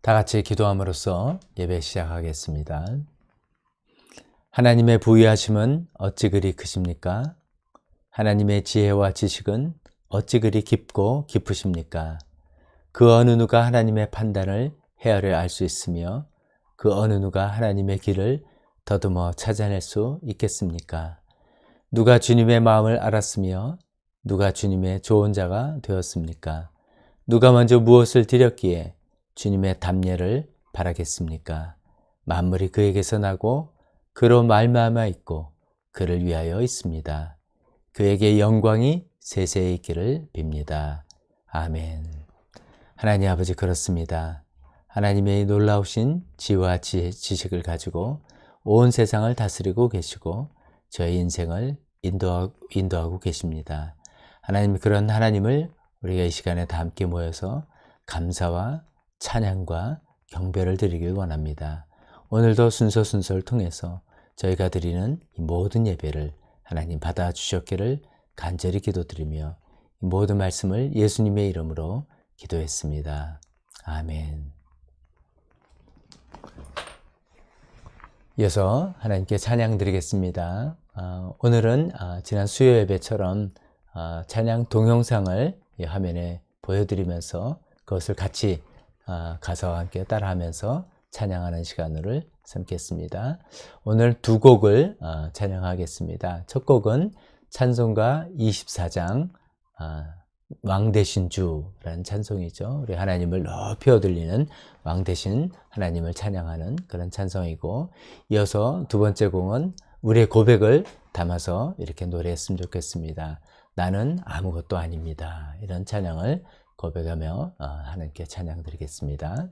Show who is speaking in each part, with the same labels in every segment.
Speaker 1: 다 같이 기도함으로써 예배 시작하겠습니다. 하나님의 부유하심은 어찌 그리 크십니까? 하나님의 지혜와 지식은 어찌 그리 깊고 깊으십니까? 그 어느 누가 하나님의 판단을 헤아려 알 수 있으며 그 어느 누가 하나님의 길을 더듬어 찾아낼 수 있겠습니까? 누가 주님의 마음을 알았으며 누가 주님의 좋은 자가 되었습니까? 누가 먼저 무엇을 드렸기에 주님의 담례를 바라겠습니까? 만물이 그에게서 나고 그로 말미암아 있고 그를 위하여 있습니다. 그에게 영광이 세세에 있기를 빕니다. 아멘. 하나님 아버지, 그렇습니다. 하나님의 놀라우신 지혜와 지식을 가지고 온 세상을 다스리고 계시고 저의 인생을 인도하고 계십니다. 하나님, 그런 하나님을 우리가 이 시간에 다 함께 모여서 감사와 찬양과 경배를 드리길 원합니다. 오늘도 순서를 통해서 저희가 드리는 이 모든 예배를 하나님 받아주셨기를 간절히 기도드리며 이 모든 말씀을 예수님의 이름으로 기도했습니다. 아멘. 이어서 하나님께 찬양 드리겠습니다. 오늘은 지난 수요 예배처럼 찬양 동영상을 화면에 보여드리면서 그것을 같이 가사와 함께 따라하면서 찬양하는 시간을 삼겠습니다. 오늘 두 곡을 찬양하겠습니다. 첫 곡은 찬송가 24장 왕 되신 주라는 찬송이죠. 우리 하나님을 높이 들리는 왕 되신 하나님을 찬양하는 그런 찬송이고, 이어서 두 번째 곡은 우리의 고백을 담아서 이렇게 노래했으면 좋겠습니다. 나는 아무것도 아닙니다. 이런 찬양을 고백하며 하나님께 찬양 드리겠습니다.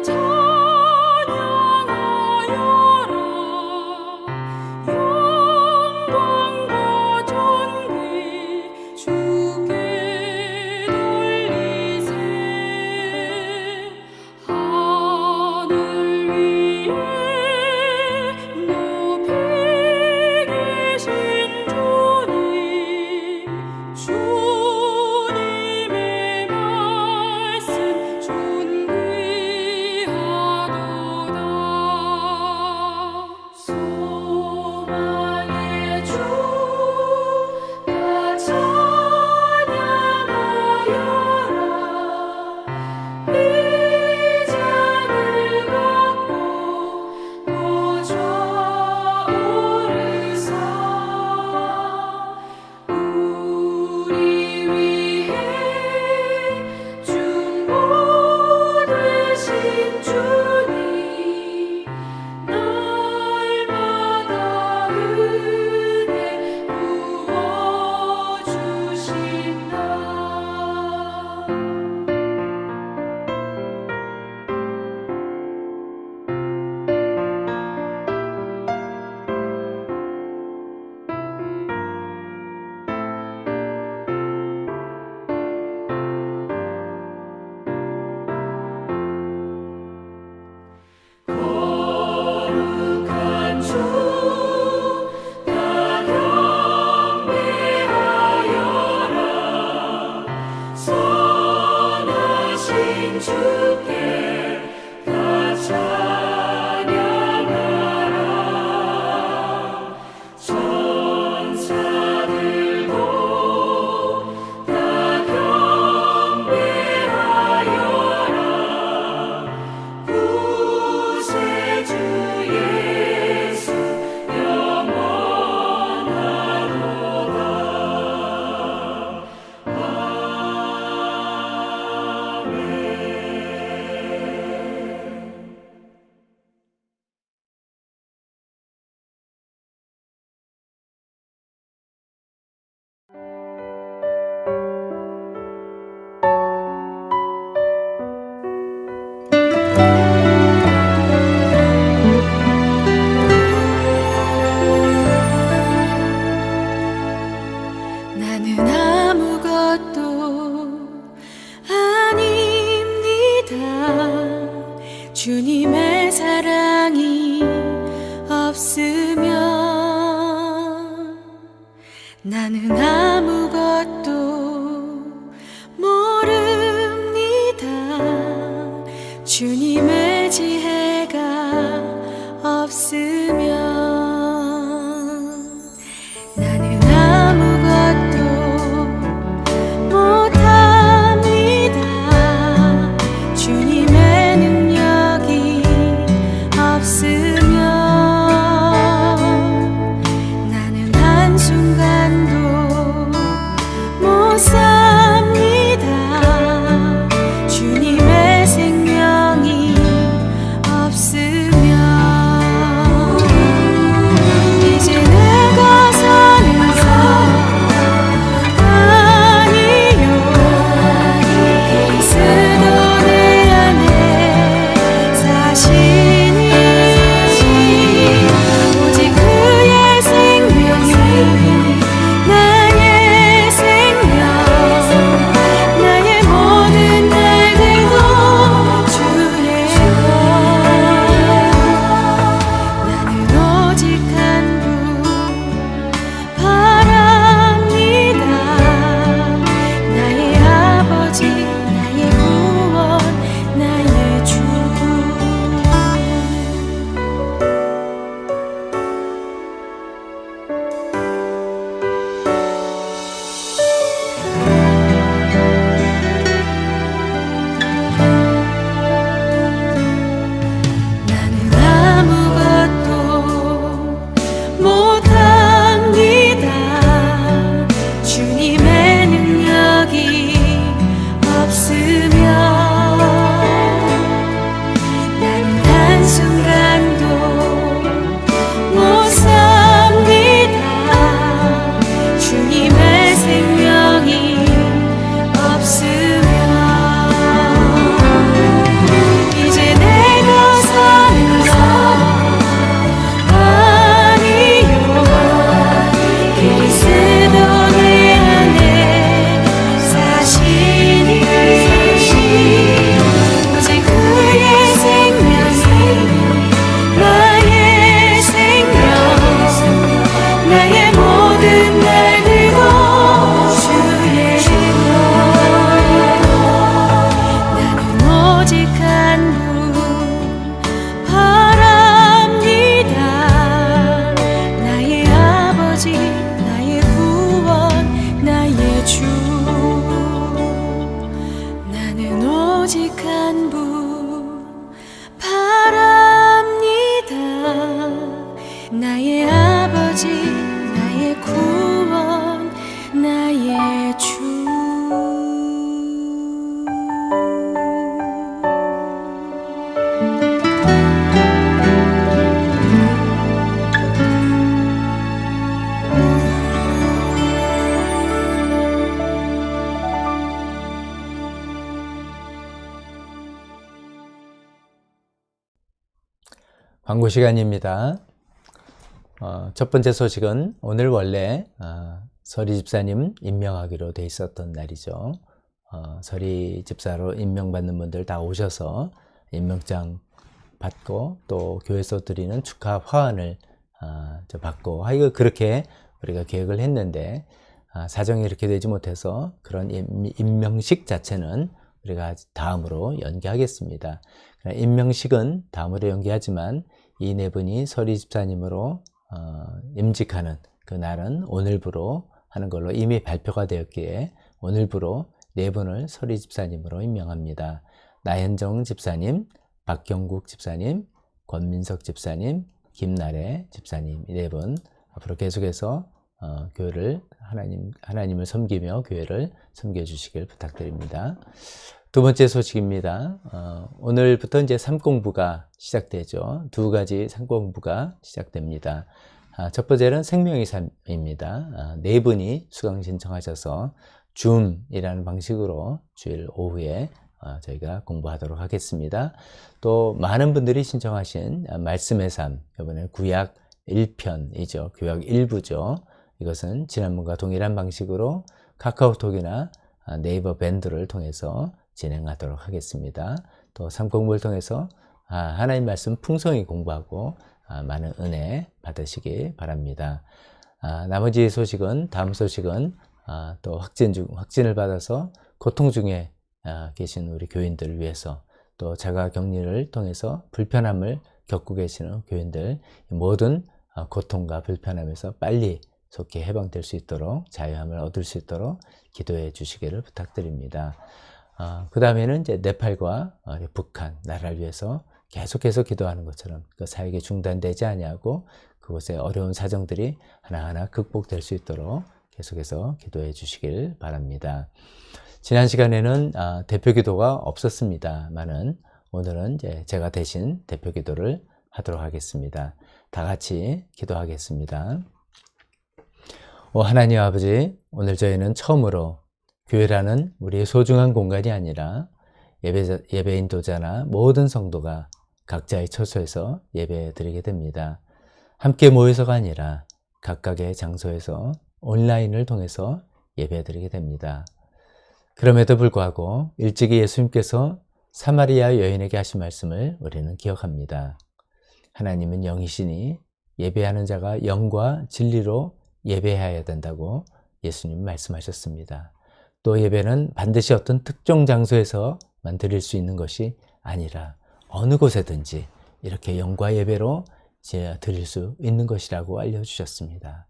Speaker 2: 주 다 찬양하여 나는 아무것도 모릅니다. 주님의 지혜가 없으면 나는 아무것도 못합니다. 주님의 능력이 없으면 나는 한순간도 못 삽니다. 주님의 생명이 없으면 이제 내가 사는 것 아니요. 그리스도 내 안에 사시니 오직 그의 생명이 나의 생명, 나의 모든 날들도 주의 것. 나는 오직 한 분 바랍니다. 나의 아버지, 나의 구원, 나의 주. 나는 아무것도 못합니다. 주님의 능력이 없으면 나는 한순간도 못 삽니다. 주님의 생명이 없으면 이제 내가 사는 것 아니요. 그리스도 내 안에 사시니 오직 그의 생명이 나의 생명, 나의 모든 날들도 주의 것. 나는 오직 한 분 바랍니다. 나의 아버지, 나의 구원, 나의 주. 나는 오직 한 분 바랍니다. 나의 아버지, 나의 구원, 나의 주.
Speaker 1: 광고 시간입니다. 첫 번째 소식은 오늘 원래 서리 집사님 임명하기로 돼 있었던 날이죠. 서리 집사로 임명받는 분들 다 오셔서 임명장 받고 또 교회에서 드리는 축하 화환을 받고 이거 그렇게 우리가 계획을 했는데 사정이 이렇게 되지 못해서 그런 임명식 자체는 우리가 다음으로 연기하겠습니다. 임명식은 다음으로 연기하지만 이 네 분이 서리 집사님으로 임직하는 그 날은 오늘부로 하는 걸로 이미 발표가 되었기에 오늘부로 네 분을 서리 집사님으로 임명합니다. 나현정 집사님, 박경국 집사님, 권민석 집사님, 김나래 집사님 이 네 분 앞으로 계속해서 교회를 하나님을 섬기며 교회를 섬겨주시길 부탁드립니다. 두 번째 소식입니다. 오늘부터 이제 삶공부가 시작되죠. 두 가지 삶공부가 시작됩니다. 첫 번째는 생명의 삶입니다. 네 분이 수강 신청하셔서 줌이라는 방식으로 주일 오후에 저희가 공부하도록 하겠습니다. 또 많은 분들이 신청하신 말씀의 삶, 이번에 구약 1편이죠. 구약 1부죠. 이것은 지난번과 동일한 방식으로 카카오톡이나 네이버 밴드를 통해서 진행하도록 하겠습니다. 또 삶공부를 통해서 하나님 말씀 풍성히 공부하고 많은 은혜 받으시기 바랍니다. 나머지 소식은, 다음 소식은 또 확진을 받아서 고통 중에 계신 우리 교인들을 위해서, 또 자가 격리를 통해서 불편함을 겪고 계시는 교인들, 모든 고통과 불편함에서 빨리 좋게 해방될 수 있도록, 자유함을 얻을 수 있도록 기도해 주시기를 부탁드립니다. 그 다음에는 이제 네팔과 북한 나라를 위해서 계속해서 기도하는 것처럼 그 사역이 중단되지 아니하고 그곳의 어려운 사정들이 하나하나 극복될 수 있도록 계속해서 기도해 주시길 바랍니다. 지난 시간에는 대표 기도가 없었습니다만은 오늘은 이제 제가 대신 대표 기도를 하도록 하겠습니다. 다 같이 기도하겠습니다. 하나님 아버지, 오늘 저희는 처음으로 교회라는 우리의 소중한 공간이 아니라 예배 인도자나 모든 성도가 각자의 처소에서 예배 드리게 됩니다. 함께 모여서가 아니라 각각의 장소에서 온라인을 통해서 예배 드리게 됩니다. 그럼에도 불구하고 일찍이 예수님께서 사마리아 여인에게 하신 말씀을 우리는 기억합니다. 하나님은 영이시니 예배하는 자가 영과 진리로 예배해야 된다고 예수님 말씀하셨습니다. 또 예배는 반드시 어떤 특정 장소에서만 드릴 수 있는 것이 아니라 어느 곳에든지 이렇게 영과 예배로 드릴 수 있는 것이라고 알려주셨습니다.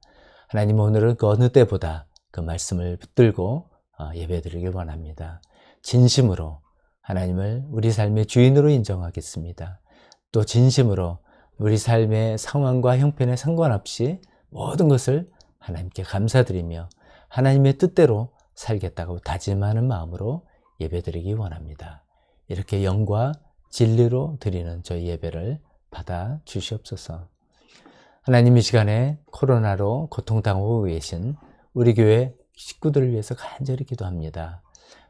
Speaker 1: 하나님, 오늘은 그 어느 때보다 그 말씀을 붙들고 예배드리길 원합니다. 진심으로 하나님을 우리 삶의 주인으로 인정하겠습니다. 또 진심으로 우리 삶의 상황과 형편에 상관없이 모든 것을 하나님께 감사드리며 하나님의 뜻대로 살겠다고 다짐하는 마음으로 예배드리기 원합니다. 이렇게 영과 진리로 드리는 저희 예배를 받아 주시옵소서. 하나님, 이 시간에 코로나로 고통당하고 계신 우리 교회 식구들을 위해서 간절히 기도합니다.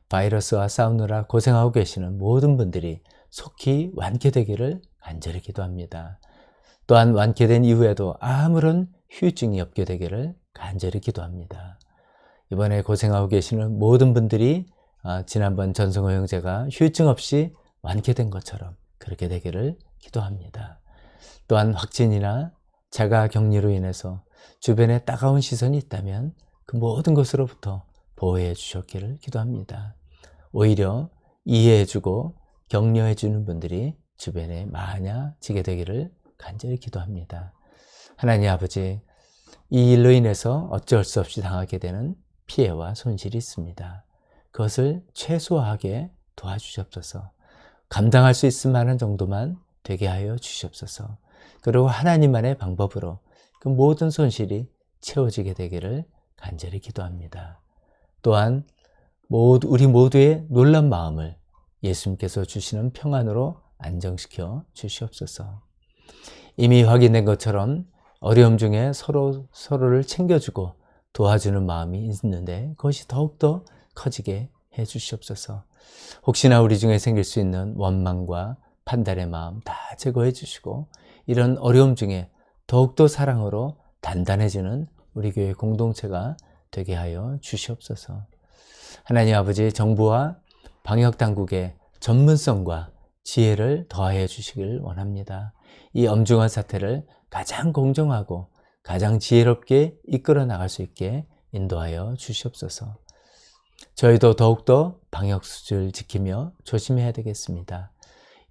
Speaker 1: 바이러스와 싸우느라 고생하고 계시는 모든 분들이 속히 완쾌되기를 간절히 기도합니다. 또한 완쾌된 이후에도 아무런 후유증이 없게 되기를 간절히 기도합니다. 이번에 고생하고 계시는 모든 분들이 지난번 전성호 형제가 후유증 없이 완쾌된 것처럼 그렇게 되기를 기도합니다. 또한 확진이나 자가 격리로 인해서 주변에 따가운 시선이 있다면 그 모든 것으로부터 보호해 주셨기를 기도합니다. 오히려 이해해주고 격려해주는 분들이 주변에 많아지게 되기를 간절히 기도합니다. 하나님 아버지, 이 일로 인해서 어쩔 수 없이 당하게 되는 피해와 손실이 있습니다. 그것을 최소화하게 도와주시옵소서. 감당할 수 있을 만한 정도만 되게 하여 주시옵소서. 그리고 하나님만의 방법으로 그 모든 손실이 채워지게 되기를 간절히 기도합니다. 또한 우리 모두의 놀란 마음을 예수님께서 주시는 평안으로 안정시켜 주시옵소서. 이미 확인된 것처럼 어려움 중에 서로를 챙겨주고 도와주는 마음이 있는데 그것이 더욱더 커지게 해 주시옵소서. 혹시나 우리 중에 생길 수 있는 원망과 판단의 마음 다 제거해 주시고 이런 어려움 중에 더욱더 사랑으로 단단해지는 우리 교회 공동체가 되게 하여 주시옵소서. 하나님 아버지, 정부와 방역당국의 전문성과 지혜를 더하여 주시길 원합니다. 이 엄중한 사태를 가장 공정하고 가장 지혜롭게 이끌어 나갈 수 있게 인도하여 주시옵소서. 저희도 더욱더 방역 수칙을 지키며 조심해야 되겠습니다.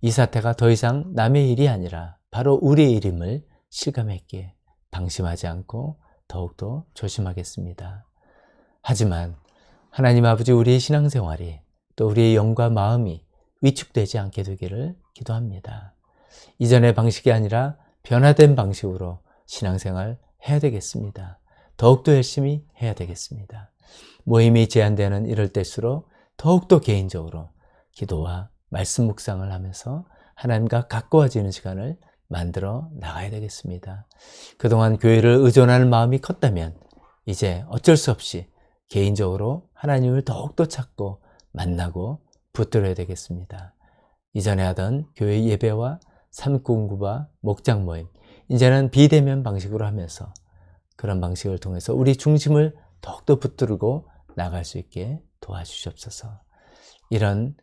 Speaker 1: 이 사태가 더 이상 남의 일이 아니라 바로 우리의 일임을 실감했기에 방심하지 않고 더욱더 조심하겠습니다. 하지만 하나님 아버지, 우리의 신앙생활이 또 우리의 영과 마음이 위축되지 않게 되기를 기도합니다. 이전의 방식이 아니라 변화된 방식으로 신앙생활 해야 되겠습니다. 더욱더 열심히 해야 되겠습니다. 모임이 제한되는 이럴 때일수록 더욱더 개인적으로 기도와 말씀 묵상을 하면서 하나님과 가까워지는 시간을 만들어 나가야 되겠습니다. 그동안 교회를 의존하는 마음이 컸다면 이제 어쩔 수 없이 개인적으로 하나님을 더욱더 찾고 만나고 붙들어야 되겠습니다. 이전에 하던 교회 예배와 삼공구와 목장 모임, 이제는 비대면 방식으로 하면서 그런 방식을 통해서 우리 중심을 더욱더 붙들고 나갈 수 있게 도와주시옵소서. 이런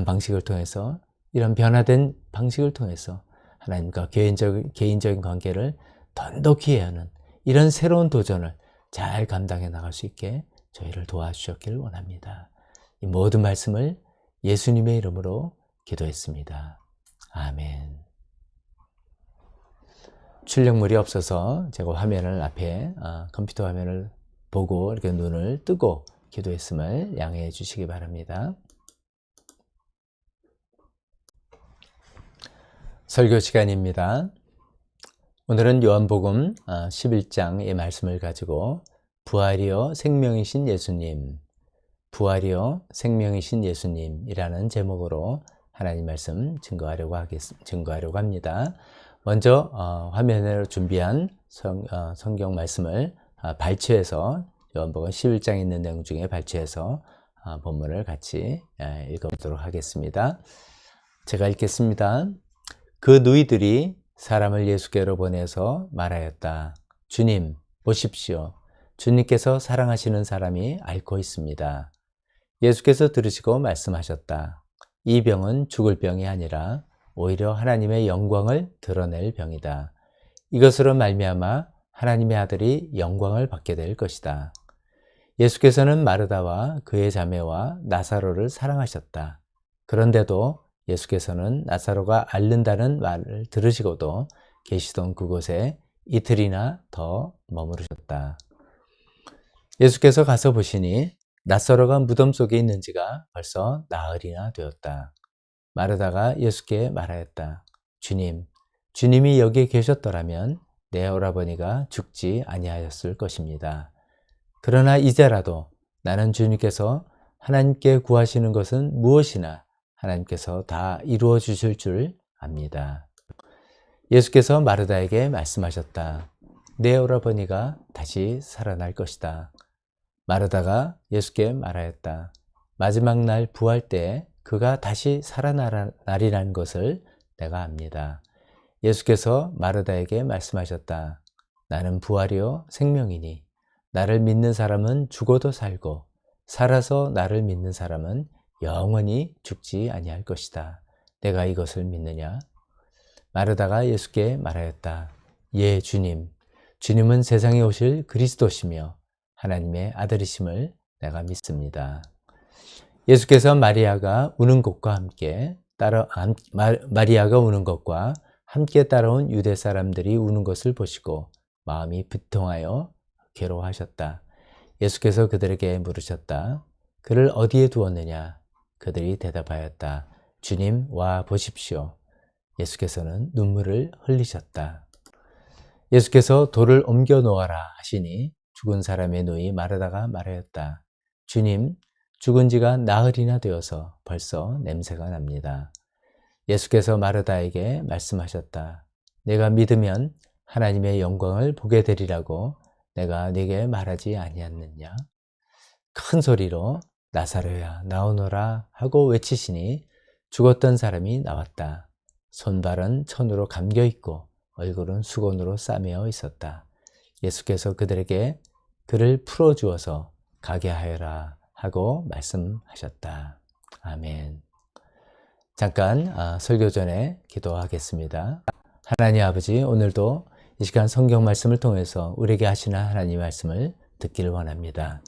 Speaker 1: 방식을 통해서, 이런 변화된 방식을 통해서 하나님과 개인적인 관계를 돈독히 하는 이런 새로운 도전을 잘 감당해 나갈 수 있게 저희를 도와주셨기를 원합니다. 이 모든 말씀을 예수님의 이름으로 기도했습니다. 아멘. 출력물이 없어서 제가 화면을 앞에 컴퓨터 화면을 보고 이렇게 눈을 뜨고 기도했음을 양해해 주시기 바랍니다. 설교 시간입니다. 오늘은 요한복음 11장의 말씀을 가지고 부활이요 생명이신 예수님, 부활이요 생명이신 예수님이라는 제목으로 하나님 말씀 증거하려고 합니다. 먼저 화면으로 준비한 성경 말씀을 발췌해서 요한복음 11장에 있는 내용 중에 발췌해서 본문을 같이 읽어보도록 하겠습니다. 제가 읽겠습니다. 그 누이들이 사람을 예수께로 보내서 말하였다. 주님, 보십시오. 주님께서 사랑하시는 사람이 앓고 있습니다. 예수께서 들으시고 말씀하셨다. 이 병은 죽을 병이 아니라 오히려 하나님의 영광을 드러낼 병이다. 이것으로 말미암아 하나님의 아들이 영광을 받게 될 것이다. 예수께서는 마르다와 그의 자매와 나사로를 사랑하셨다. 그런데도 예수께서는 나사로가 앓는다는 말을 들으시고도 계시던 그곳에 이틀이나 더 머무르셨다. 예수께서 가서 보시니 나사로가 무덤 속에 있는지가 벌써 나흘이나 되었다. 마르다가 예수께 말하였다. 주님, 주님이 여기에 계셨더라면 내 오라버니가 죽지 아니하였을 것입니다. 그러나 이제라도 나는 주님께서 하나님께 구하시는 것은 무엇이나 하나님께서 다 이루어 주실 줄 압니다. 예수께서 마르다에게 말씀하셨다. 내 오라버니가 다시 살아날 것이다. 마르다가 예수께 말하였다. 마지막 날 부활 때 그가 다시 살아나리라는 것을 내가 압니다. 예수께서 마르다에게 말씀하셨다. 나는 부활이요 생명이니 나를 믿는 사람은 죽어도 살고 살아서 나를 믿는 사람은 영원히 죽지 아니할 것이다. 내가 이것을 믿느냐? 마르다가 예수께 말하였다. 예, 주님. 주님은 세상에 오실 그리스도시며 하나님의 아들이심을 내가 믿습니다. 예수께서 마리아가 우는 것과 함께 따라온 유대 사람들이 우는 것을 보시고 마음이 비통하여 괴로워하셨다. 예수께서 그들에게 물으셨다. 그를 어디에 두었느냐? 그들이 대답하였다. 주님, 와 보십시오. 예수께서는 눈물을 흘리셨다. 예수께서 돌을 옮겨 놓아라 하시니 죽은 사람의 누이 마르다가 말하였다. 주님, 죽은 지가 나흘이나 되어서 벌써 냄새가 납니다. 예수께서 마르다에게 말씀하셨다. 내가 믿으면 하나님의 영광을 보게 되리라고 내가 네게 말하지 아니었느냐? 큰 소리로 나사로야 나오너라 하고 외치시니 죽었던 사람이 나왔다. 손발은 천으로 감겨 있고 얼굴은 수건으로 싸매어 있었다. 예수께서 그들에게 그를 풀어주어서 가게 하여라 하고 말씀하셨다. 아멘. 잠깐 설교 전에 기도하겠습니다. 하나님 아버지, 오늘도 이 시간 성경 말씀을 통해서 우리에게 하시는 하나님 말씀을 듣기를 원합니다.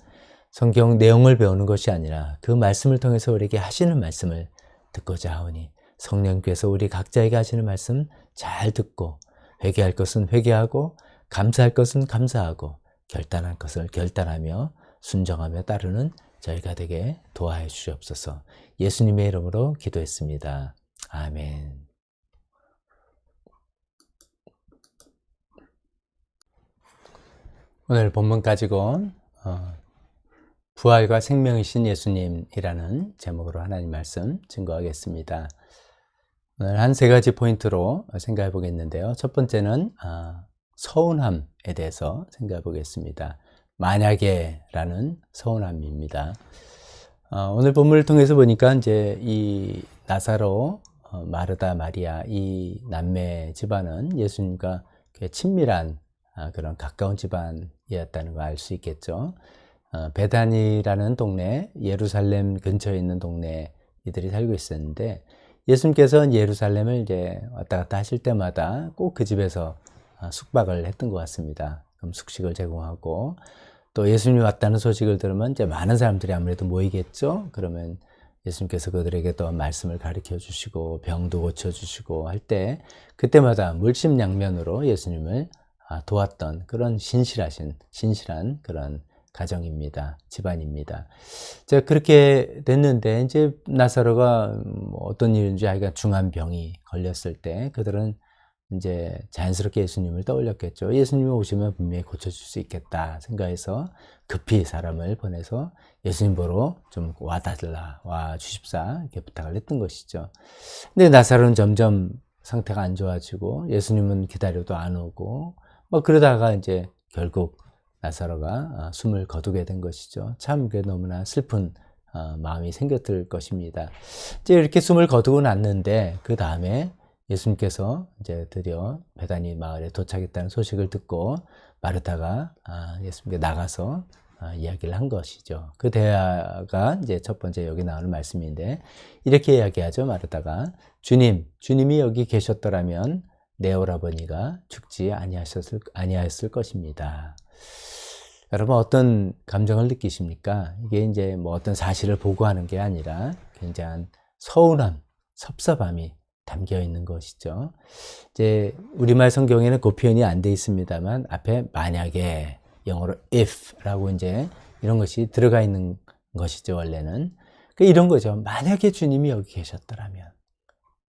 Speaker 1: 성경 내용을 배우는 것이 아니라 그 말씀을 통해서 우리에게 하시는 말씀을 듣고자 하오니 성령께서 우리 각자에게 하시는 말씀 잘 듣고 회개할 것은 회개하고 감사할 것은 감사하고 결단할 것을 결단하며 순종하며 따르는 저희가 되게 도와해 주시옵소서. 예수님의 이름으로 기도했습니다. 아멘. 오늘 본문 가지고 부활과 생명이신 예수님이라는 제목으로 하나님 말씀 증거하겠습니다. 오늘 한 세 가지 포인트로 생각해 보겠는데요. 첫 번째는 서운함에 대해서 생각해 보겠습니다. 만약에 라는 서운함입니다. 오늘 본문을 통해서 보니까 이제 이 나사로, 마르다, 마리아 이 남매 집안은 예수님과 친밀한 그런 가까운 집안이었다는 걸 알 수 있겠죠. 베다니라는 동네, 예루살렘 근처에 있는 동네 이들이 살고 있었는데 예수님께서 예루살렘을 이제 왔다 갔다 하실 때마다 꼭 그 집에서 숙박을 했던 것 같습니다. 숙식을 제공하고 또 예수님이 왔다는 소식을 들으면 이제 많은 사람들이 아무래도 모이겠죠. 그러면 예수님께서 그들에게 또 말씀을 가르쳐 주시고 병도 고쳐 주시고 할 때 그때마다 물심양면으로 예수님을 도왔던 그런 신실한 그런 가정입니다. 집안입니다. 자, 그렇게 됐는데 이제 나사로가 어떤 일인지 아이가 중한 병이 걸렸을 때 그들은 이제 자연스럽게 예수님을 떠올렸겠죠. 예수님이 오시면 분명히 고쳐줄 수 있겠다 생각해서 급히 사람을 보내서 예수님 보러 좀 와 주십사 이렇게 부탁을 했던 것이죠. 근데 나사로는 점점 상태가 안 좋아지고 예수님은 기다려도 안 오고 그러다가 이제 결국 나사로가 숨을 거두게 된 것이죠. 참 그게 너무나 슬픈 마음이 생겼을 것입니다. 이제 이렇게 숨을 거두고 났는데 그 다음에 예수님께서 이제 드디어 베다니 마을에 도착했다는 소식을 듣고 마르타가 예수님께 나가서 이야기를 한 것이죠. 그 대화가 이제 첫 번째 여기 나오는 말씀인데 이렇게 이야기하죠. 주님이 여기 계셨더라면 내 오라버니가 죽지 아니하였을 것입니다. 여러분 어떤 감정을 느끼십니까? 이게 이제 뭐 어떤 사실을 보고하는 게 아니라 굉장한 서운함, 섭섭함이 담겨 있는 것이죠. 이제 우리말 성경에는 그 표현이 안 돼 있습니다만 앞에 만약에 영어로 if라고 이제 이런 것이 들어가 있는 것이죠. 원래는 이런 거죠. 만약에 주님이 여기 계셨더라면,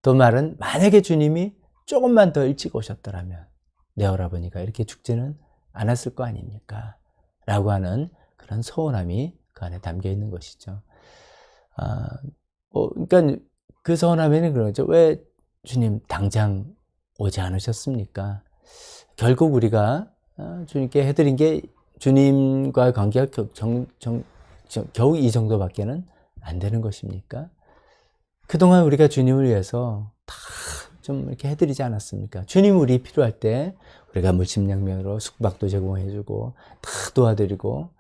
Speaker 1: 또 말은 만약에 주님이 조금만 더 일찍 오셨더라면 내 오라버니가 이렇게 죽지는 않았을 거 아닙니까? 라고 하는 그런 서운함이 그 안에 담겨 있는 것이죠. 그러니까 그 서운함에는 그러죠. 왜 주님 당장 오지 않으셨습니까? 결국 우리가 주님께 해드린 게 주님과의 관계가 겨우 이 정도밖에는 안 되는 것입니까? 그동안 우리가 주님을 위해서 다 좀 이렇게 해드리지 않았습니까? 주님 우리 필요할 때 우리가 물심양면으로 숙박도 제공해주고 다 도와드리고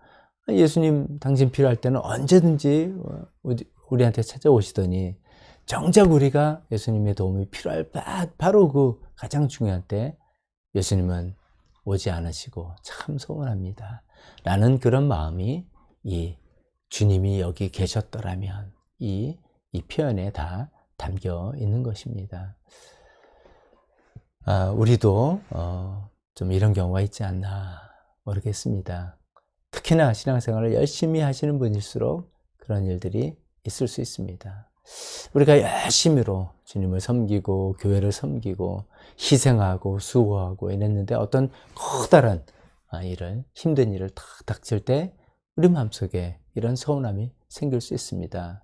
Speaker 1: 예수님 당신 필요할 때는 언제든지 우리한테 찾아오시더니 정작 우리가 예수님의 도움이 필요할 바로 그 가장 중요한 때 예수님은 오지 않으시고 참 서운합니다. 라는 그런 마음이 이 주님이 여기 계셨더라면 이 표현에 다 담겨 있는 것입니다. 우리도 좀 이런 경우가 있지 않나 모르겠습니다. 특히나 신앙생활을 열심히 하시는 분일수록 그런 일들이 있을 수 있습니다. 우리가 열심히로 주님을 섬기고 교회를 섬기고 희생하고 수고하고 이랬는데 어떤 커다란 힘든 일을 딱 닥칠 때 우리 마음속에 이런 서운함이 생길 수 있습니다.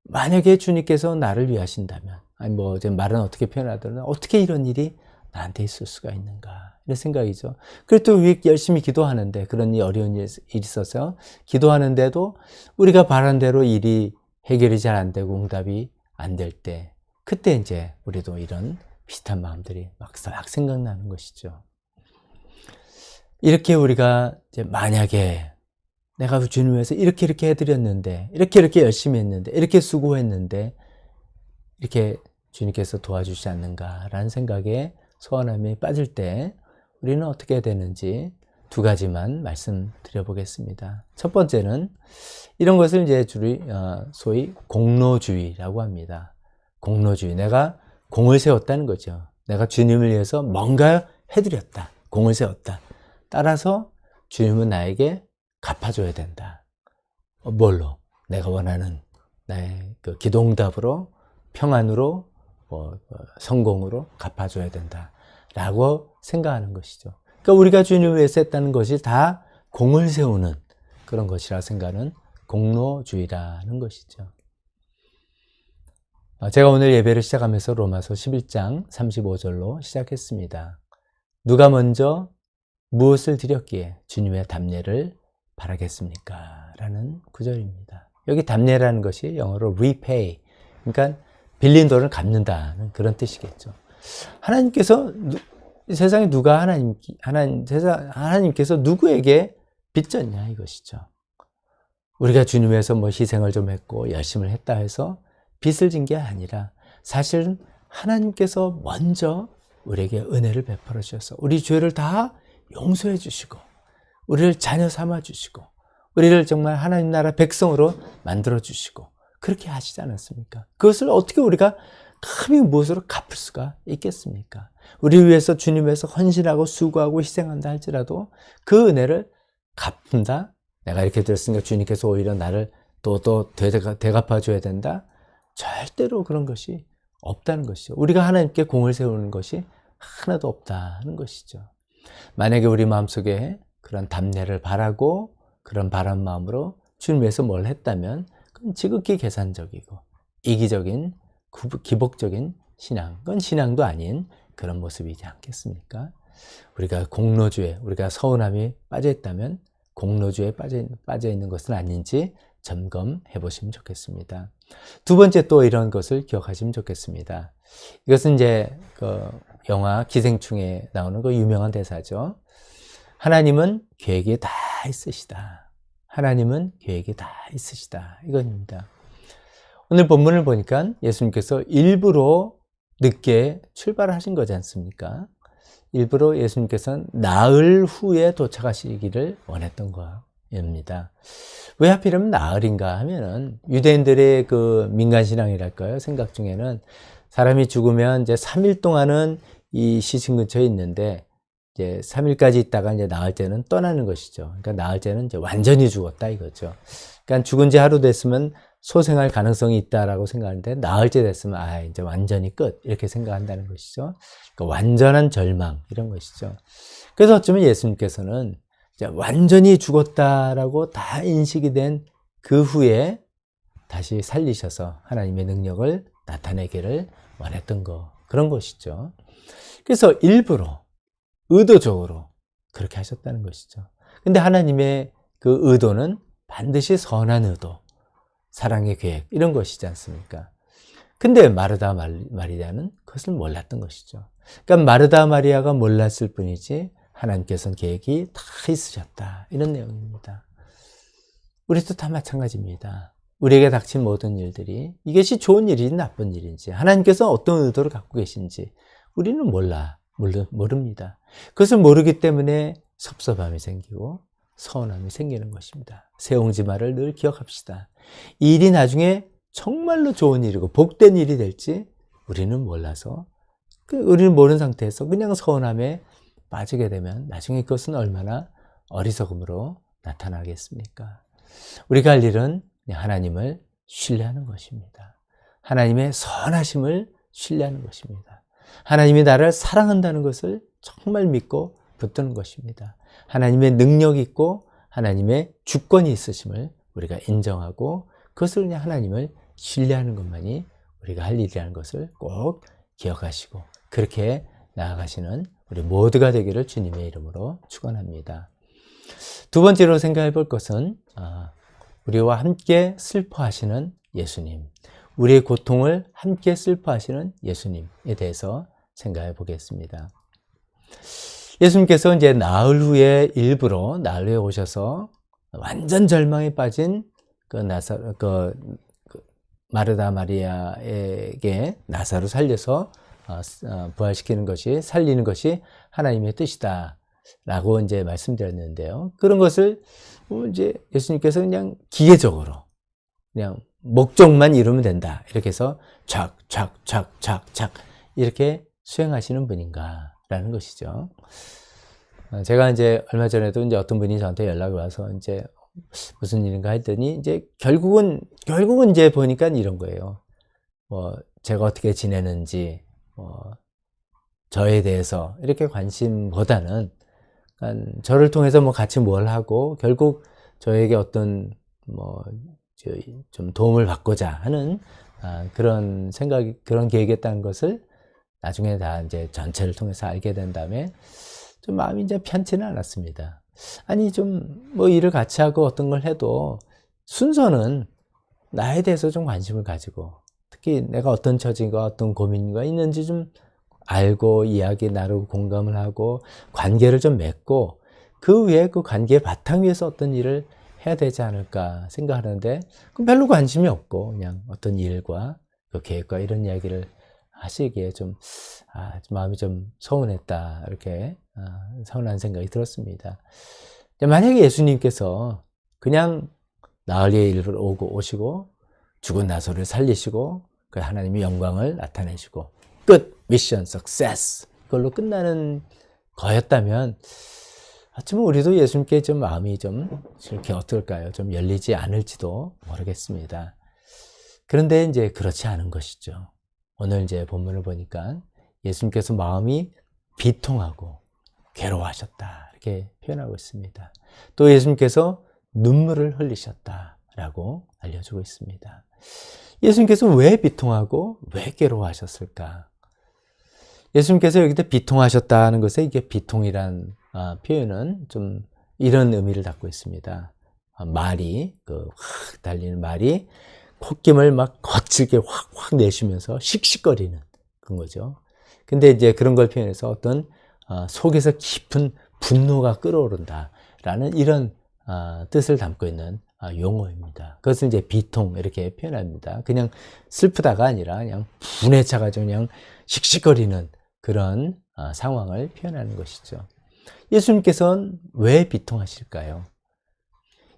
Speaker 1: 만약에 주님께서 나를 위하신다면 말은 어떻게 표현하더라도 어떻게 이런 일이 나한테 있을 수가 있는가 이런 생각이죠. 그래도 열심히 기도하는데 그런 어려운 일이 있어서 기도하는데도 우리가 바란 대로 일이 해결이 잘 안 되고 응답이 안 될 때 그때 이제 우리도 이런 비슷한 마음들이 막 생각나는 것이죠. 이렇게 우리가 이제 만약에 내가 주님 위해서 이렇게 해드렸는데 이렇게 열심히 했는데 이렇게 수고했는데 이렇게 주님께서 도와주시지 않는가라는 생각에 서운함이 빠질 때 우리는 어떻게 해야 되는지 두 가지만 말씀드려 보겠습니다. 첫 번째는 이런 것을 이제 소위 공로주의라고 합니다. 공로주의. 내가 공을 세웠다는 거죠. 내가 주님을 위해서 뭔가 해드렸다. 공을 세웠다. 따라서 주님은 나에게 갚아줘야 된다. 뭘로? 내가 원하는 나의 그 기도응답으로 평안으로 성공으로 갚아줘야 된다. 라고 생각하는 것이죠. 그러니까 우리가 주님을 위해서 했다는 것이 다 공을 세우는 그런 것이라 생각하는 공로주의라는 것이죠. 제가 오늘 예배를 시작하면서 로마서 11장 35절로 시작했습니다. 누가 먼저 무엇을 드렸기에 주님의 답례를 바라겠습니까? 라는 구절입니다. 여기 답례라는 것이 영어로 repay, 그러니까 빌린 돈을 갚는다는 그런 뜻이겠죠. 하나님께서 세상에 누가 하나님께서 누구에게 빚졌냐 이것이죠. 우리가 주님 위해서 희생을 좀 했고 열심을 했다 해서 빚을 진 게 아니라 사실은 하나님께서 먼저 우리에게 은혜를 베풀어 주셔서 우리 죄를 다 용서해 주시고 우리를 자녀 삼아 주시고 우리를 정말 하나님 나라 백성으로 만들어 주시고 그렇게 하시지 않았습니까? 그것을 어떻게 우리가 감히 무엇으로 갚을 수가 있겠습니까? 우리 위해서 주님 위해서 헌신하고 수고하고 희생한다 할지라도 그 은혜를 갚는다? 내가 이렇게 들었으니까 주님께서 오히려 나를 또 되갚아 줘야 된다? 절대로 그런 것이 없다는 것이죠. 우리가 하나님께 공을 세우는 것이 하나도 없다는 것이죠. 만약에 우리 마음속에 그런 답례를 바라고 그런 바람 마음으로 주님 위해서 뭘 했다면 그건 지극히 계산적이고 이기적인 기복적인 신앙, 그건 신앙도 아닌 그런 모습이지 않겠습니까? 우리가 공로주에, 우리가 서운함이 빠져있다면 공로주에 빠져 있는 것은 아닌지 점검해 보시면 좋겠습니다. 두 번째 또 이런 것을 기억하시면 좋겠습니다. 이것은 이제 그 영화 기생충에 나오는 그 유명한 대사죠. 하나님은 계획이 다 있으시다. 하나님은 계획이 다 있으시다. 이겁니다. 오늘 본문을 보니까 예수님께서 일부러 늦게 출발하신 거지 않습니까? 일부러 예수님께서는 나흘 후에 도착하시기를 원했던 겁니다. 왜 하필이면 나흘인가 하면은 유대인들의 그 민간신앙이랄까요? 생각 중에는 사람이 죽으면 이제 3일 동안은 이 시신 근처에 있는데 이제 3일까지 있다가 이제 나흘째는 떠나는 것이죠. 그러니까 나흘째는 이제 완전히 죽었다 이거죠. 그러니까 죽은 지 하루 됐으면 소생할 가능성이 있다라고 생각하는데 나흘째 됐으면 이제 완전히 끝 이렇게 생각한다는 것이죠. 그러니까 완전한 절망 이런 것이죠. 그래서 어쩌면 예수님께서는 이제 완전히 죽었다라고 다 인식이 된 그 후에 다시 살리셔서 하나님의 능력을 나타내기를 원했던 그런 것이죠. 그래서 일부러 의도적으로 그렇게 하셨다는 것이죠. 근데 하나님의 그 의도는 반드시 선한 의도, 사랑의 계획 이런 것이지 않습니까? 근데 마르다 마리아는 그것을 몰랐던 것이죠. 그러니까 마르다 마리아가 몰랐을 뿐이지 하나님께서는 계획이 다 있으셨다 이런 내용입니다. 우리도 다 마찬가지입니다. 우리에게 닥친 모든 일들이 이것이 좋은 일인지 나쁜 일인지 하나님께서 어떤 의도를 갖고 계신지 우리는 모릅니다. 그것을 모르기 때문에 섭섭함이 생기고 서운함이 생기는 것입니다. 세옹지마를 늘 기억합시다. 이 일이 나중에 정말로 좋은 일이고 복된 일이 될지 우리는 몰라서 우리는 모르는 상태에서 그냥 서운함에 빠지게 되면 나중에 그것은 얼마나 어리석음으로 나타나겠습니까? 우리가 할 일은 하나님을 신뢰하는 것입니다. 하나님의 선하심을 신뢰하는 것입니다. 하나님이 나를 사랑한다는 것을 정말 믿고 붙드는 것입니다. 하나님의 능력이 있고 하나님의 주권이 있으심을 우리가 인정하고 그것을 그냥 하나님을 신뢰하는 것만이 우리가 할 일이라는 것을 꼭 기억하시고 그렇게 나아가시는 우리 모두가 되기를 주님의 이름으로 축원합니다. 두 번째로 생각해 볼 것은 우리와 함께 슬퍼하시는 예수님, 우리의 고통을 함께 슬퍼하시는 예수님에 대해서 생각해 보겠습니다. 예수님께서 이제 나흘 후에 일부러 나흘 후에 오셔서 완전 절망에 빠진 마르다 마리아에게 나사로 살려서 부활시키는 것이 살리는 것이 하나님의 뜻이다. 라고 이제 말씀드렸는데요. 그런 것을 이제 예수님께서 그냥 기계적으로 그냥 목적만 이루면 된다. 이렇게 해서 착 이렇게 수행하시는 분인가라는 것이죠. 제가 이제 얼마 전에도 이제 어떤 분이 저한테 연락이 와서 이제 무슨 일인가 했더니 이제 결국은 이제 보니까 이런 거예요. 제가 어떻게 지내는지, 저에 대해서 이렇게 관심보다는 저를 통해서 같이 뭘 하고 결국 저에게 어떤 좀 도움을 받고자 하는 그런 생각이 그런 계획이었다는 것을 나중에 다 이제 전체를 통해서 알게 된 다음에 좀 마음이 이제 편치는 않았습니다. 아니 좀 일을 같이 하고 어떤 걸 해도 순서는 나에 대해서 좀 관심을 가지고 특히 내가 어떤 처지가 어떤 고민과 있는지 좀 알고 이야기 나누고 공감을 하고 관계를 좀 맺고 그 위에 그 관계의 바탕 위에서 어떤 일을 해야 되지 않을까 생각하는데 별로 관심이 없고 그냥 어떤 일과 그 계획과 이런 이야기를 하시기에 좀 마음이 좀 서운했다, 이렇게 서운한 생각이 들었습니다. 만약에 예수님께서 그냥 나흘의 일을 오시고 죽은 나사로를 살리시고 그 하나님의 영광을 나타내시고 끝, 미션 석세스, 그걸로 끝나는 거였다면 어쩌면 우리도 예수님께 좀 마음이 좀 이렇게 어떨까요? 좀 열리지 않을지도 모르겠습니다. 그런데 이제 그렇지 않은 것이죠. 오늘 이제 본문을 보니까 예수님께서 마음이 비통하고 괴로워하셨다, 이렇게 표현하고 있습니다. 또 예수님께서 눈물을 흘리셨다라고 알려주고 있습니다. 예수님께서 왜 비통하고 왜 괴로워하셨을까? 예수님께서 여기다 비통하셨다는 것에 이게 비통이란 표현은 좀 이런 의미를 갖고 있습니다. 말이 확 달리는 말이 콧김을 막 거칠게 확 내쉬면서 씩씩거리는 그런 거죠. 근데 이제 그런 걸 표현해서 어떤 속에서 깊은 분노가 끓어오른다라는 이런 뜻을 담고 있는 용어입니다. 그것을 이제 비통 이렇게 표현합니다. 그냥 슬프다가 아니라 그냥 분에 차가지고 그냥 씩씩거리는 그런 상황을 표현하는 것이죠. 예수님께서는 왜 비통하실까요?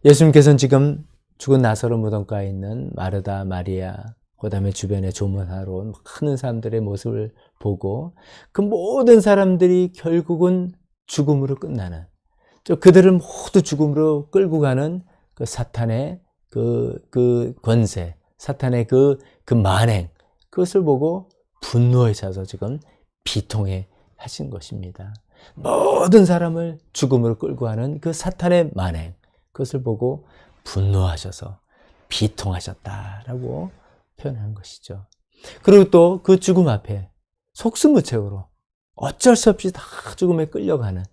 Speaker 1: 예수님께서는 지금 죽은 나사로 무덤가에 있는 마르다, 마리아, 그 다음에 주변에 조문하러 온 많은 사람들의 모습을 보고 그 모든 사람들이 결국은 죽음으로 끝나는, 그들을 모두 죽음으로 끌고 가는 그 사탄의 그 권세, 사탄의 그 만행, 그것을 보고 분노에 차서 지금 비통해 하신 것입니다. 모든 사람을 죽음으로 끌고 가는 그 사탄의 만행, 그것을 보고 분노하셔서 비통하셨다라고 표현한 것이죠. 그리고 또 그 죽음 앞에 속수무책으로 어쩔 수 없이 다 죽음에 끌려가는,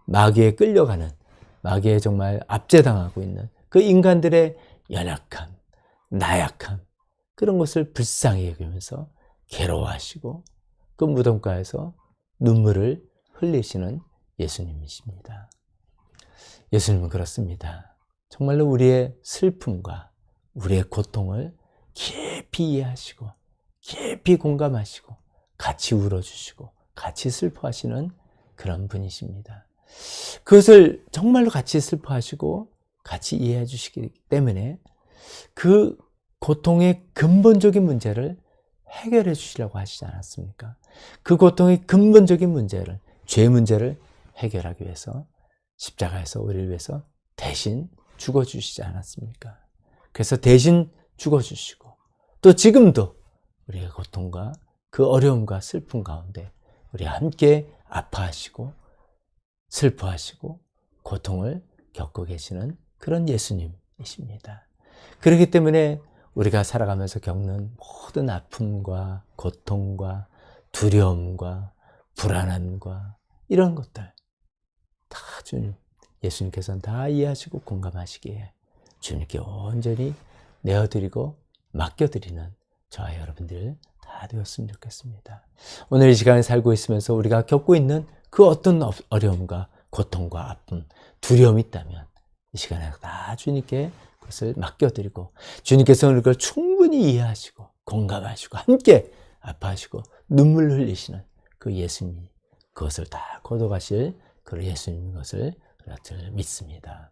Speaker 1: 마귀에 끌려가는, 마귀에 정말 압제당하고 있는 그 인간들의 연약함, 나약함, 그런 것을 불쌍히 여기면서 괴로워하시고 그 무덤가에서 눈물을 흘리시는 예수님이십니다. 예수님은 그렇습니다. 정말로 우리의 슬픔과 우리의 고통을 깊이 이해하시고 깊이 공감하시고 같이 울어주시고 같이 슬퍼하시는 그런 분이십니다. 그것을 정말로 같이 슬퍼하시고 같이 이해해 주시기 때문에 그 고통의 근본적인 문제를 해결해 주시려고 하시지 않았습니까? 그 고통의 근본적인 문제를, 죄 문제를 해결하기 위해서 십자가에서 우리를 위해서 대신 죽어주시지 않았습니까? 그래서 대신 죽어주시고 또 지금도 우리의 고통과 그 어려움과 슬픔 가운데 우리와 함께 아파하시고 슬퍼하시고 고통을 겪고 계시는 그런 예수님이십니다. 그렇기 때문에 우리가 살아가면서 겪는 모든 아픔과 고통과 두려움과 불안함과 이런 것들 다 주님, 예수님께서는 다 이해하시고 공감하시기에 주님께 온전히 내어드리고 맡겨드리는 저와 여러분들 다 되었으면 좋겠습니다. 오늘 이 시간에 살고 있으면서 우리가 겪고 있는 그 어떤 어려움과 고통과 아픔, 두려움이 있다면 이 시간에 다 주님께 그것을 맡겨드리고 주님께서는 그걸 충분히 이해하시고 공감하시고 함께 아파하시고 눈물 흘리시는 그 예수님, 그것을 다 거둬가실 그 예수님인 것을 믿습니다.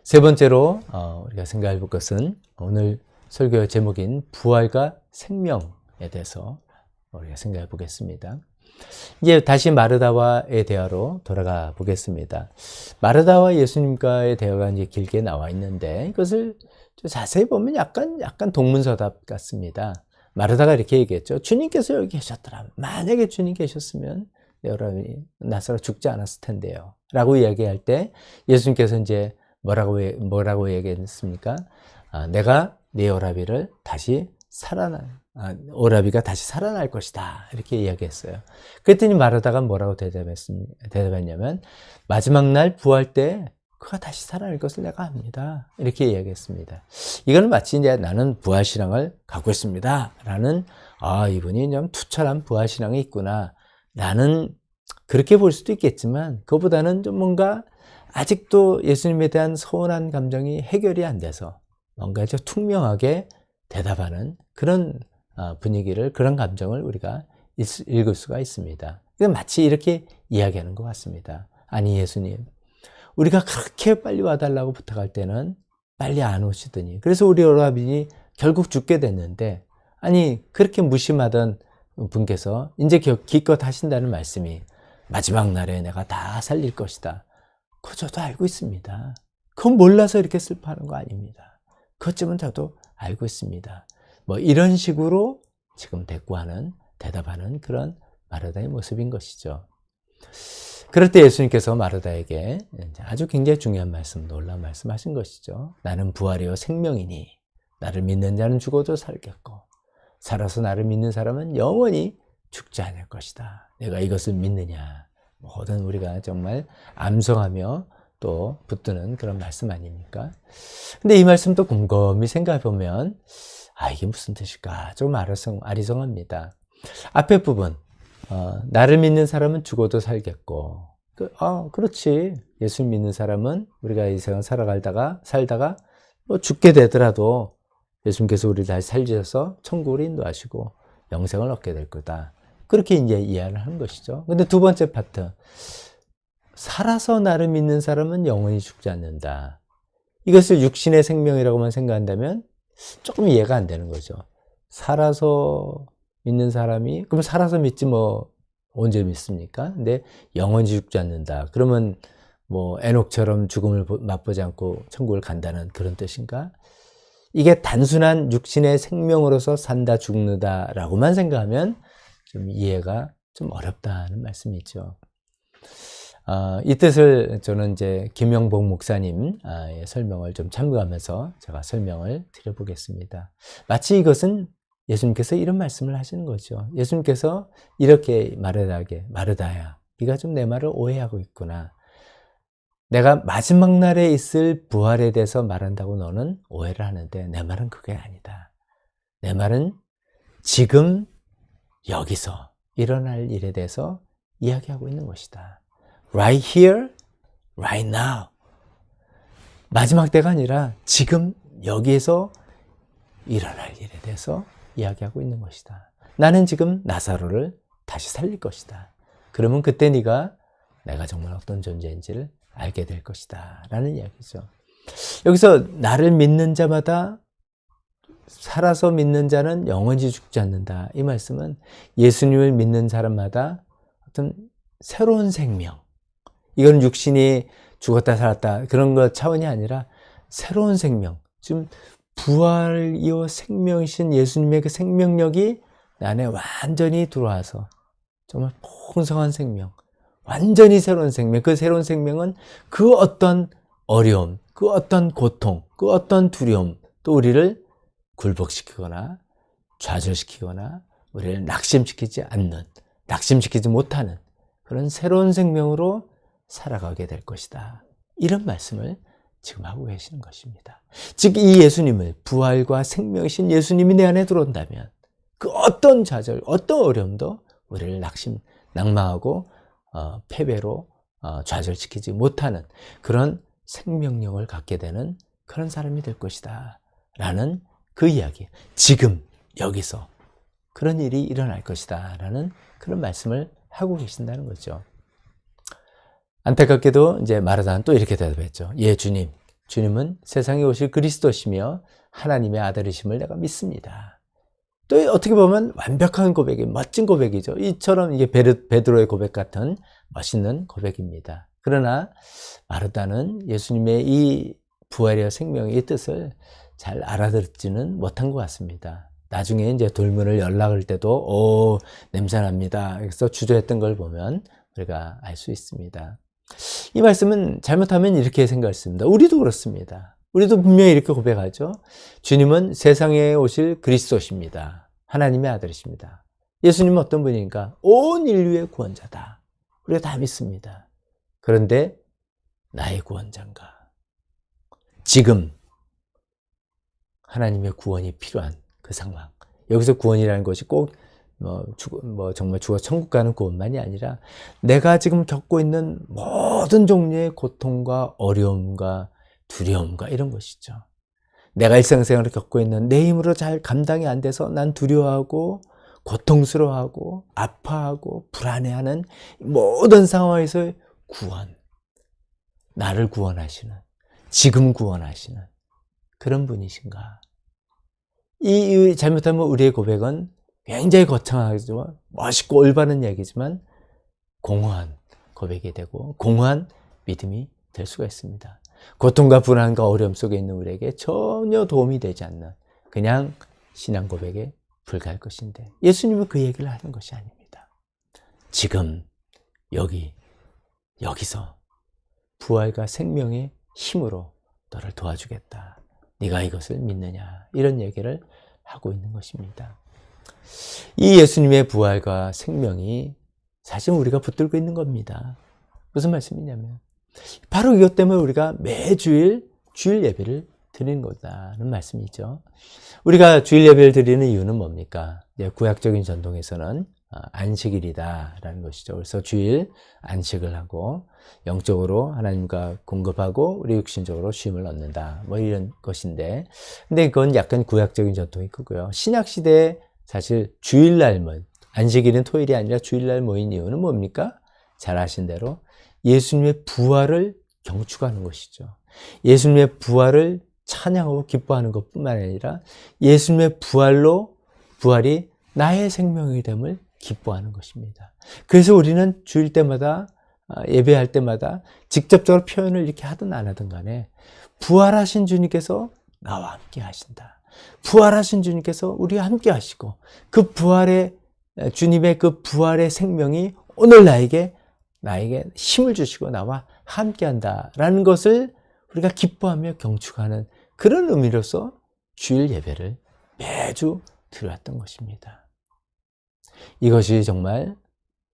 Speaker 1: 세 번째로 우리가 생각해 볼 것은 오늘 설교의 제목인 부활과 생명에 대해서 우리가 생각해 보겠습니다. 이제 다시 마르다와의 대화로 돌아가 보겠습니다. 마르다와 예수님과의 대화가 이제 길게 나와 있는데 이것을 자세히 보면 약간 동문서답 같습니다. 마르다가 이렇게 얘기했죠. 주님께서 여기 계셨더라. 만약에 주님 계셨으면 여러분이 나사로 죽지 않았을 텐데요. 라고 이야기할 때 예수님께서 이제 뭐라고 얘기했습니까? 내가 네 오라비를 다시 오라비가 다시 살아날 것이다. 이렇게 이야기했어요. 그랬더니 마르다가 뭐라고 대답했냐면 마지막 날 부활 때 그가 다시 살아날 것을 내가 압니다. 이렇게 이야기했습니다. 이거는 마치 이제 나는 부활신앙을 갖고 있습니다. 라는 이분이 좀 투철한 부활신앙이 있구나. 라는 그렇게 볼 수도 있겠지만 그보다는 좀 뭔가 아직도 예수님에 대한 서운한 감정이 해결이 안 돼서 뭔가 좀 퉁명하게 대답하는 그런 분위기를, 그런 감정을 우리가 읽을 수가 있습니다. 마치 이렇게 이야기하는 것 같습니다. 아니 예수님, 우리가 그렇게 빨리 와달라고 부탁할 때는 빨리 안 오시더니, 그래서 우리 오라버니 결국 죽게 됐는데, 아니 그렇게 무심하던 분께서 이제 기껏 하신다는 말씀이 마지막 날에 내가 다 살릴 것이다. 그거 저도 알고 있습니다. 그건 몰라서 이렇게 슬퍼하는 거 아닙니다. 그것쯤은 저도 알고 있습니다. 뭐 이런 식으로 지금 대답하는 그런 마르다의 모습인 것이죠. 그럴 때 예수님께서 마르다에게 아주 굉장히 중요한 말씀, 놀라운 말씀 하신 것이죠. 나는 부활이요 생명이니 나를 믿는 자는 죽어도 살겠고 살아서 나를 믿는 사람은 영원히 죽지 않을 것이다. 내가 이것을 믿느냐. 모든 우리가 정말 암송하며 또 붙드는 그런 말씀 아닙니까? 근데 이 말씀도 곰곰이 생각해 보면 이게 무슨 뜻일까? 좀 아리송합니다. 앞에 부분, 나를 믿는 사람은 죽어도 살겠고, 그렇지. 예수 믿는 사람은 우리가 이 세상 살다가 뭐 죽게 되더라도 예수님께서 우리를 다시 살리셔서 천국으로 인도하시고 영생을 얻게 될 거다. 그렇게 이제 이해를 하는 것이죠. 근데 두 번째 파트, 살아서 나를 믿는 사람은 영원히 죽지 않는다. 이것을 육신의 생명이라고만 생각한다면 조금 이해가 안 되는 거죠. 살아서 믿는 사람이, 그럼 살아서 믿지 뭐 언제 믿습니까? 근데 영원히 죽지 않는다. 그러면 뭐 에녹처럼 죽음을 맛보지 않고 천국을 간다는 그런 뜻인가? 이게 단순한 육신의 생명으로서 산다 죽는다라고만 생각하면 좀 이해가 좀 어렵다는 말씀이죠. 이 뜻을 저는 이제 김영복 목사님 설명을 좀 참고하면서 제가 설명을 드려보겠습니다. 마치 이것은 예수님께서 이런 말씀을 하시는 거죠. 예수님께서 이렇게 마르다야, 네가 좀 내 말을 오해하고 있구나. 내가 마지막 날에 있을 부활에 대해서 말한다고 너는 오해를 하는데 내 말은 그게 아니다. 내 말은 지금 여기서 일어날 일에 대해서 이야기하고 있는 것이다. Right here, right now. 마지막 때가 아니라 지금 여기에서 일어날 일에 대해서 이야기하고 있는 것이다. 나는 지금 나사로를 다시 살릴 것이다. 그러면 그때 네가 내가 정말 어떤 존재인지를 알게 될 것이다 라는 이야기죠. 여기서 나를 믿는 자마다, 살아서 믿는 자는 영원히 죽지 않는다, 이 말씀은 예수님을 믿는 사람마다 어떤 새로운 생명, 이건 육신이 죽었다 살았다 그런 것 차원이 아니라 새로운 생명, 지금 부활이요 생명이신 예수님의 그 생명력이 내 안에 완전히 들어와서 정말 풍성한 생명, 완전히 새로운 생명, 그 새로운 생명은 그 어떤 어려움, 그 어떤 고통, 그 어떤 두려움, 또 우리를 굴복시키거나 좌절시키거나 우리를 낙심시키지 못하는 그런 새로운 생명으로 살아가게 될 것이다. 이런 말씀을 지금 하고 계시는 것입니다. 즉 이 예수님을, 부활과 생명이신 예수님이 내 안에 들어온다면 그 어떤 좌절, 어떤 어려움도 우리를 낭망하고 패배로 좌절시키지 못하는 그런 생명력을 갖게 되는 그런 사람이 될 것이다 라는 그 이야기, 지금 여기서 그런 일이 일어날 것이다 라는 그런 말씀을 하고 계신다는 거죠. 안타깝게도 이제 마르다는 또 이렇게 대답했죠. 예, 주님은 세상에 오실 그리스도시며 하나님의 아들이심을 내가 믿습니다. 또 어떻게 보면 완벽한 고백이, 멋진 고백이죠. 이처럼 이게 베드로의 고백 같은 멋있는 고백입니다. 그러나 마르다는 예수님의 이 부활의 생명의 뜻을 잘 알아듣지는 못한 것 같습니다. 나중에 이제 돌문을 연락할 때도 냄새납니다. 그래서 주저했던 걸 보면 우리가 알 수 있습니다. 이 말씀은 잘못하면 이렇게 생각했습니다. 우리도 그렇습니다. 우리도 분명히 이렇게 고백하죠. 주님은 세상에 오실 그리스도십니다. 하나님의 아들이십니다. 예수님은 어떤 분인가? 온 인류의 구원자다. 우리가 다 믿습니다. 그런데 나의 구원자인가? 지금 하나님의 구원이 필요한 그 상황. 여기서 구원이라는 것이 꼭 정말 죽어 천국 가는 구원만이 아니라 내가 지금 겪고 있는 모든 종류의 고통과 어려움과 두려움과 이런 것이죠. 내가 일상생활을 겪고 있는 내 힘으로 잘 감당이 안 돼서 난 두려워하고 고통스러워하고 아파하고 불안해하는 모든 상황에서의 구원, 나를 구원하시는, 지금 구원하시는 그런 분이신가? 이 잘못하면 우리의 고백은 굉장히 거창하지만 멋있고 올바른 얘기지만 공허한 고백이 되고 공허한 믿음이 될 수가 있습니다. 고통과 불안과 어려움 속에 있는 우리에게 전혀 도움이 되지 않는 그냥 신앙 고백에 불과할 것인데 예수님은 그 얘기를 하는 것이 아닙니다. 지금 여기서 부활과 생명의 힘으로 너를 도와주겠다. 네가 이것을 믿느냐? 이런 얘기를 하고 있는 것입니다. 이 예수님의 부활과 생명이 사실 우리가 붙들고 있는 겁니다. 무슨 말씀이냐면 바로 이것 때문에 우리가 매주일 주일 예배를 드리는 거다는 말씀이죠. 우리가 주일 예배를 드리는 이유는 뭡니까? 구약적인 전통에서는 안식일이다라는 것이죠. 그래서 주일 안식을 하고 영적으로 하나님과 공급하고 우리 육신적으로 쉼을 얻는다. 뭐 이런 것인데, 근데 그건 약간 구약적인 전통이 크고요. 신약 시대에 사실 주일날 안식일은 토요일이 아니라 주일날 모인 이유는 뭡니까? 잘 아신 대로 예수님의 부활을 경축하는 것이죠. 예수님의 부활을 찬양하고 기뻐하는 것뿐만 아니라 예수님의 부활이 나의 생명이 됨을 기뻐하는 것입니다. 그래서 우리는 주일 때마다 예배할 때마다 직접적으로 표현을 이렇게 하든 안 하든 간에 부활하신 주님께서 나와 함께 하신다. 부활하신 주님께서 우리와 함께 하시고 주님의 그 부활의 생명이 오늘 나에게 힘을 주시고 나와 함께 한다라는 것을 우리가 기뻐하며 경축하는 그런 의미로서 주일 예배를 매주 드려왔던 것입니다. 이것이 정말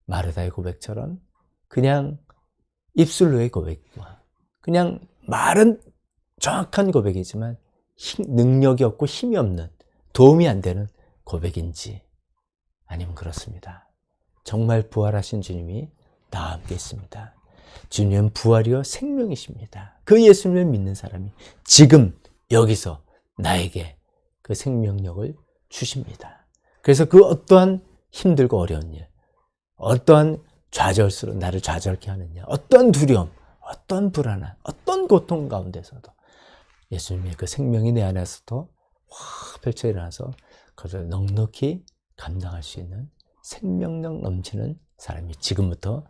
Speaker 1: 마르다의 고백처럼 그냥 입술로의 고백과 그냥 말은 정확한 고백이지만 능력이 없고 힘이 없는 도움이 안 되는 고백인지 아니면 그렇습니다. 정말 부활하신 주님이 나와 함께 있습니다. 주님은 부활이요 생명이십니다. 그 예수님을 믿는 사람이 지금 여기서 나에게 그 생명력을 주십니다. 그래서 그 어떠한 힘들고 어려운 일, 어떠한 좌절스러운 나를 좌절케 하는 일, 어떤 두려움, 어떤 불안함, 어떤 고통 가운데서도 예수님의 그 생명이 내 안에서도 확 펼쳐 일어나서 그것을 넉넉히 감당할 수 있는 생명력 넘치는 사람이 지금부터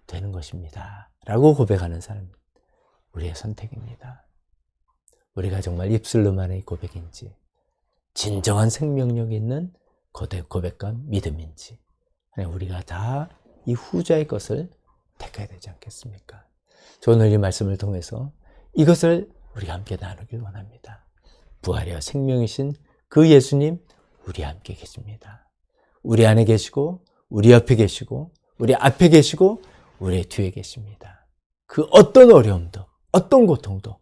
Speaker 1: 되는 것입니다. 라고 고백하는 사람, 우리의 선택입니다. 우리가 정말 입술로만의 고백인지 진정한 생명력이 있는 고백과 믿음인지 우리가 다 이 후자의 것을 택해야 되지 않겠습니까? 오늘 이 말씀을 통해서 이것을 우리가 함께 나누길 원합니다. 부활이와 생명이신 그 예수님 우리 함께 계십니다. 우리 안에 계시고 우리 옆에 계시고 우리 앞에 계시고 우리 뒤에 계십니다. 그 어떤 어려움도 어떤 고통도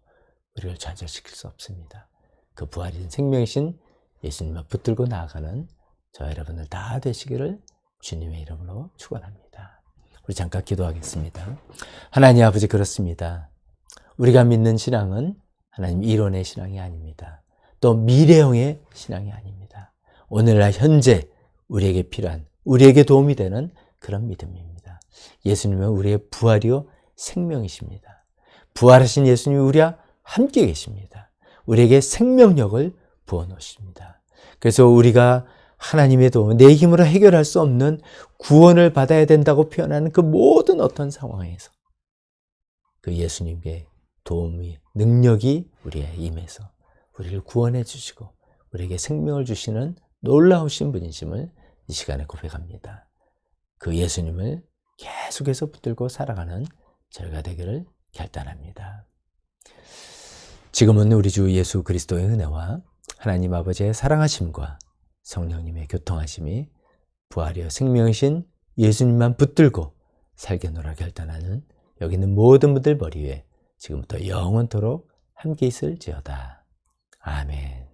Speaker 1: 우리를 좌절시킬 수 없습니다. 그 부활인 생명이신 예수님을 붙들고 나아가는 저 여러분들 다 되시기를 주님의 이름으로 축원합니다. 우리 잠깐 기도하겠습니다. 하나님 아버지, 그렇습니다. 우리가 믿는 신앙은 하나님 이론의 신앙이 아닙니다. 또 미래형의 신앙이 아닙니다. 오늘날 현재 우리에게 필요한, 우리에게 도움이 되는 그런 믿음입니다. 예수님은 우리의 부활이요 생명이십니다. 부활하신 예수님이 우리와 함께 계십니다. 우리에게 생명력을 부어놓으십니다. 그래서 우리가 하나님의 도움, 내 힘으로 해결할 수 없는 구원을 받아야 된다고 표현하는 그 모든 어떤 상황에서 그 예수님의 도움이, 능력이 우리에 임해서 우리를 구원해 주시고 우리에게 생명을 주시는 놀라우신 분이심을 이 시간에 고백합니다. 그 예수님을 계속해서 붙들고 살아가는 저희가 되기를 결단합니다. 지금은 우리 주 예수 그리스도의 은혜와 하나님 아버지의 사랑하심과 성령님의 교통하심이 부활이여 생명이신 예수님만 붙들고 살겠노라 결단하는 여기 있는 모든 분들 머리 위에 지금부터 영원토록 함께 있을지어다. 아멘.